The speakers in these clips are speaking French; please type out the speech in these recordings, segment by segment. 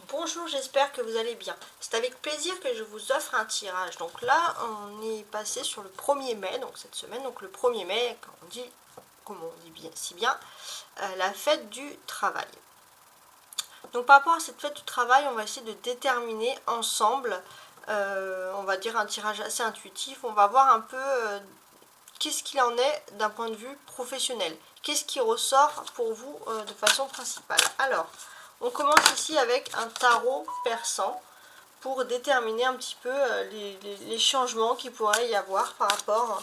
Bonjour, j'espère que vous allez bien. C'est avec plaisir que je vous offre un tirage. Donc là, on est passé sur le 1er mai, donc cette semaine. Donc le 1er mai, comme on dit bien, si bien, la fête du travail. Donc par rapport à cette fête du travail, on va essayer de déterminer ensemble, on va dire un tirage assez intuitif. On va voir un peu qu'est-ce qu'il en est d'un point de vue professionnel. Qu'est-ce qui ressort pour vous de façon principale. Alors, on commence ici avec un tarot persan pour déterminer un petit peu les changements qu'il pourrait y avoir par rapport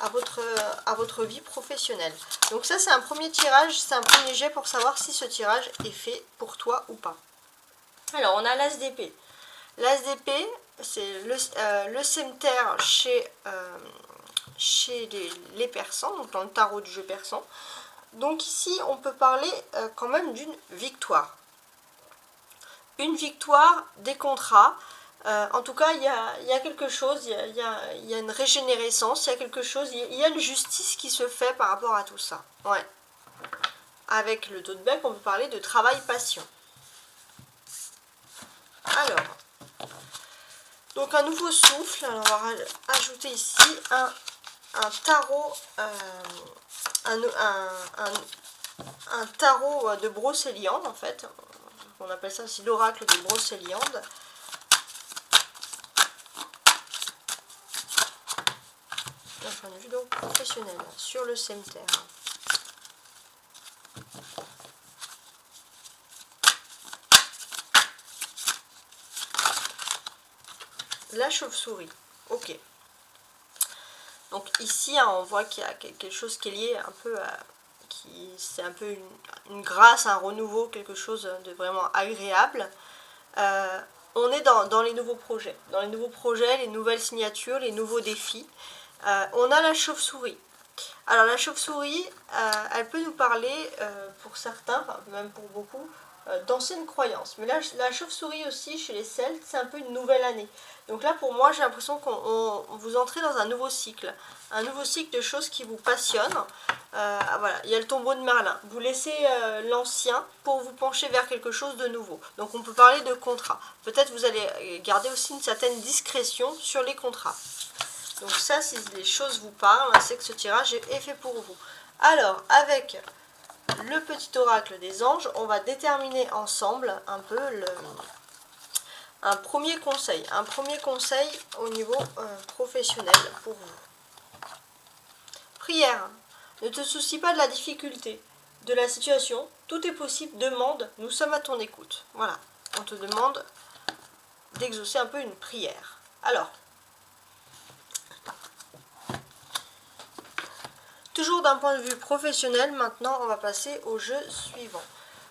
à votre vie professionnelle. Donc ça, c'est un premier tirage, c'est un premier jet pour savoir si ce tirage est fait pour toi ou pas. Alors, on a l'As d'épée. L'As d'épée, c'est le cimeterre chez les persans, donc dans le tarot du jeu persan. Donc ici, on peut parler quand même d'une victoire. Une victoire, des contrats. En tout cas, il y a quelque chose, il y a une régénérescence, il y a quelque chose, il y a une justice qui se fait par rapport à tout ça. Ouais. Avec le dos de bec, on peut parler de travail-passion. Alors, donc un nouveau souffle. Alors, on va ajouter ici un tarot, un tarot de Brocéliande en fait. On appelle ça aussi l'oracle de Brocéliande. D'un point de vue donc professionnel, sur le cimeterre. La chauve-souris. Ok. Donc ici, on voit qu'il y a quelque chose qui est lié un peu à... C'est un peu une grâce, un renouveau, quelque chose de vraiment agréable. On est dans les nouveaux projets. Dans les nouveaux projets, les nouvelles signatures, les nouveaux défis. On a la chauve-souris. Alors la chauve-souris, elle peut nous parler, pour certains, enfin, même pour beaucoup, d'anciennes croyances. Mais là, la chauve-souris aussi, chez les Celtes, c'est un peu une nouvelle année. Donc là, pour moi, j'ai l'impression qu'on vous entrez dans un nouveau cycle de choses qui vous passionnent. Voilà, il y a le tombeau de Merlin. Vous laissez l'ancien pour vous pencher vers quelque chose de nouveau. Donc on peut parler de contrat. Peut-être vous allez garder aussi une certaine discrétion sur les contrats. Donc ça, si les choses vous parlent, c'est que ce tirage est fait pour vous. Alors, avec le petit oracle des anges, on va déterminer ensemble un peu un premier conseil. Un premier conseil au niveau professionnel pour vous. Prière. Ne te soucie pas de la difficulté, de la situation. Tout est possible. Demande. Nous sommes à ton écoute. Voilà. On te demande d'exaucer un peu une prière. Alors, toujours d'un point de vue professionnel, maintenant on va passer au jeu suivant.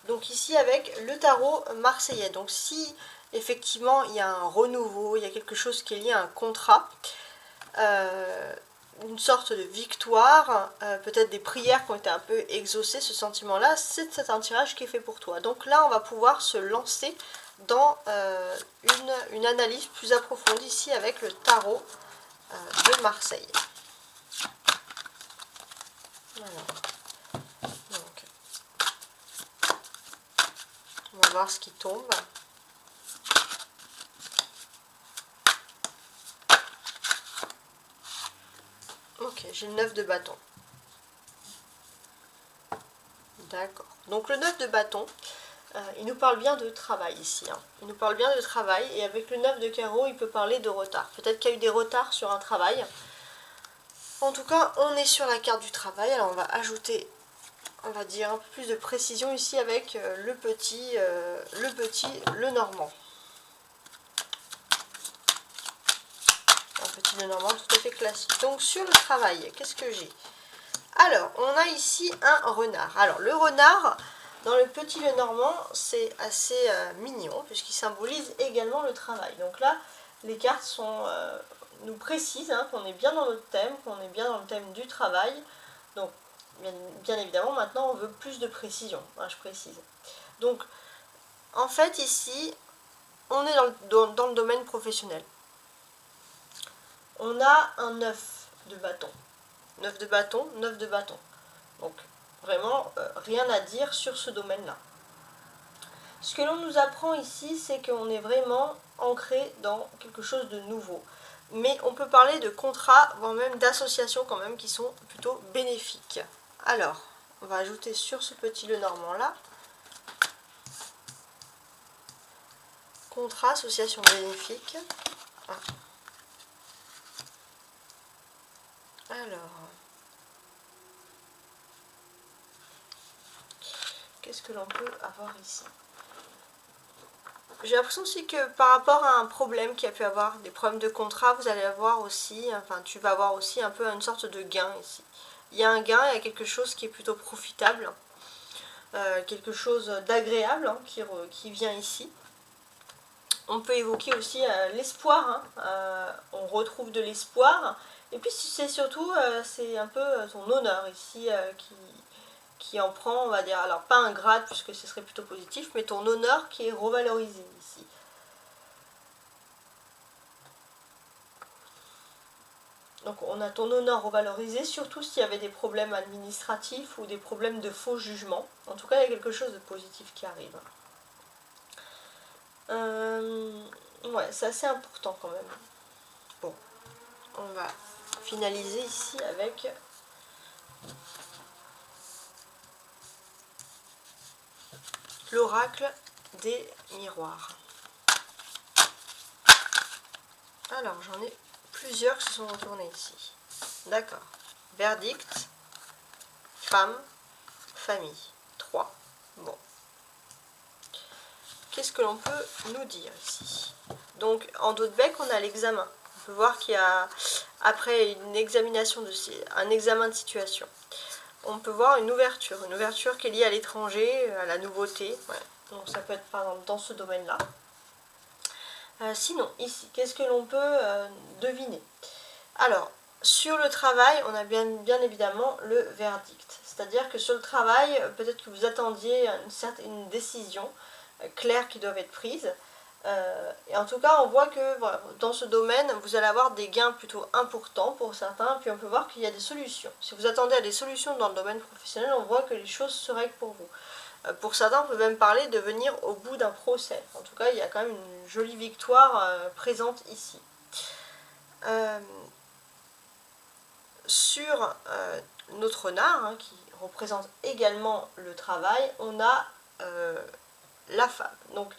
Donc ici avec le tarot marseillais. Donc si effectivement il y a un renouveau, il y a quelque chose qui est lié à un contrat, une sorte de victoire, peut-être des prières qui ont été un peu exaucées, ce sentiment-là, c'est un tirage qui est fait pour toi. Donc là on va pouvoir se lancer dans une analyse plus approfondie ici avec le tarot de Marseille. Alors, donc, on va voir ce qui tombe. Ok, j'ai le 9 de bâton. D'accord. Donc le 9 de bâton, il nous parle bien de travail ici. Hein. Il nous parle bien de travail et avec le 9 de carreau, il peut parler de retard. Peut-être qu'il y a eu des retards sur un travail. En tout cas, on est sur la carte du travail. Alors on va ajouter, on va dire, un peu plus de précision ici avec le normand. Un petit le normand tout à fait classique. Donc sur le travail, qu'est-ce que j'ai? Alors, on a ici un renard. Alors le renard, dans le petit Lenormand, c'est assez mignon puisqu'il symbolise également le travail. Donc là, les cartes nous précisent qu'on est bien dans notre thème, qu'on est bien dans le thème du travail. Donc, bien évidemment, maintenant, on veut plus de précision, je précise. Donc, en fait, ici, on est dans le domaine professionnel. On a un 9 de bâton. 9 de bâton, 9 de bâton. Donc, vraiment, rien à dire sur ce domaine-là. Ce que l'on nous apprend ici, c'est qu'on est vraiment ancré dans quelque chose de nouveau. Mais on peut parler de contrats, voire même d'associations quand même, qui sont plutôt bénéfiques. Alors, on va ajouter sur ce petit Lenormand là, contrat, association bénéfique. Ah. Alors, qu'est-ce que l'on peut avoir ici? J'ai l'impression aussi que par rapport à un problème qui a pu avoir, des problèmes de contrat, vous allez avoir aussi, enfin tu vas avoir aussi un peu une sorte de gain ici. Il y a un gain, il y a quelque chose qui est plutôt profitable, quelque chose d'agréable qui vient ici. On peut évoquer aussi l'espoir, on retrouve de l'espoir. Et puis c'est surtout, c'est un peu son honneur ici qui en prend, on va dire, alors pas un grade puisque ce serait plutôt positif, mais ton honneur qui est revalorisé ici. Donc on a ton honneur revalorisé, surtout s'il y avait des problèmes administratifs ou des problèmes de faux jugement. En tout cas, il y a quelque chose de positif qui arrive. Ouais, c'est assez important quand même. Bon, on va finaliser ici avec l'oracle des miroirs. Alors, j'en ai plusieurs qui se sont retournés ici. D'accord. Verdict, femme, famille. 3. Bon. Qu'est-ce que l'on peut nous dire ici? Donc, en dos de bec, on a l'examen. On peut voir qu'il y a, après une examination un examen de situation, on peut voir une ouverture qui est liée à l'étranger, à la nouveauté. Ouais. Donc, ça peut être par exemple dans ce domaine-là. Sinon, ici, qu'est-ce que l'on peut deviner? Alors, sur le travail, on a bien évidemment le verdict. C'est-à-dire que sur le travail, peut-être que vous attendiez une décision claire qui doit être prise. Et en tout cas, on voit que voilà, dans ce domaine, vous allez avoir des gains plutôt importants pour certains, puis on peut voir qu'il y a des solutions. Si vous attendez à des solutions dans le domaine professionnel, on voit que les choses se règlent pour vous. Pour certains, on peut même parler de venir au bout d'un procès. En tout cas, il y a quand même une jolie victoire présente ici. Sur notre renard, qui représente également le travail, on a la femme. Donc,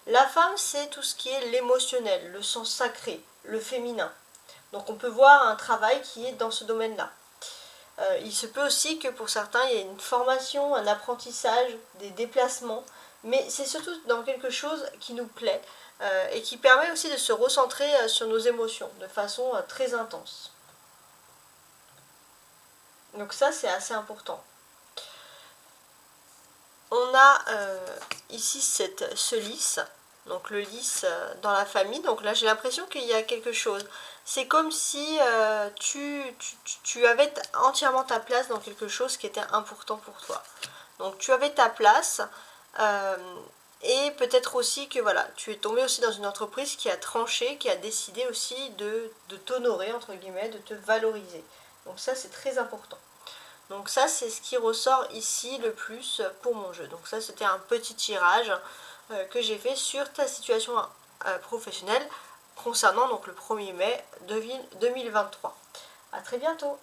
la femme, c'est tout ce qui est l'émotionnel, le sens sacré, le féminin. Donc, on peut voir un travail qui est dans ce domaine-là. Il se peut aussi que pour certains, il y ait une formation, un apprentissage, des déplacements, mais c'est surtout dans quelque chose qui nous plaît et qui permet aussi de se recentrer sur nos émotions de façon très intense. Donc ça, c'est assez important. On a ici ce lys, donc le lys dans la famille. Donc là, j'ai l'impression qu'il y a quelque chose. C'est comme si tu avais entièrement ta place dans quelque chose qui était important pour toi. Donc tu avais ta place et peut-être aussi que voilà, tu es tombé aussi dans une entreprise qui a tranché, qui a décidé aussi de t'honorer, entre guillemets, de te valoriser. Donc ça, c'est très important. Donc ça, c'est ce qui ressort ici le plus pour mon jeu. Donc ça, c'était un petit tirage que j'ai fait sur ta situation professionnelle concernant donc le 1er mai 2023. A très bientôt.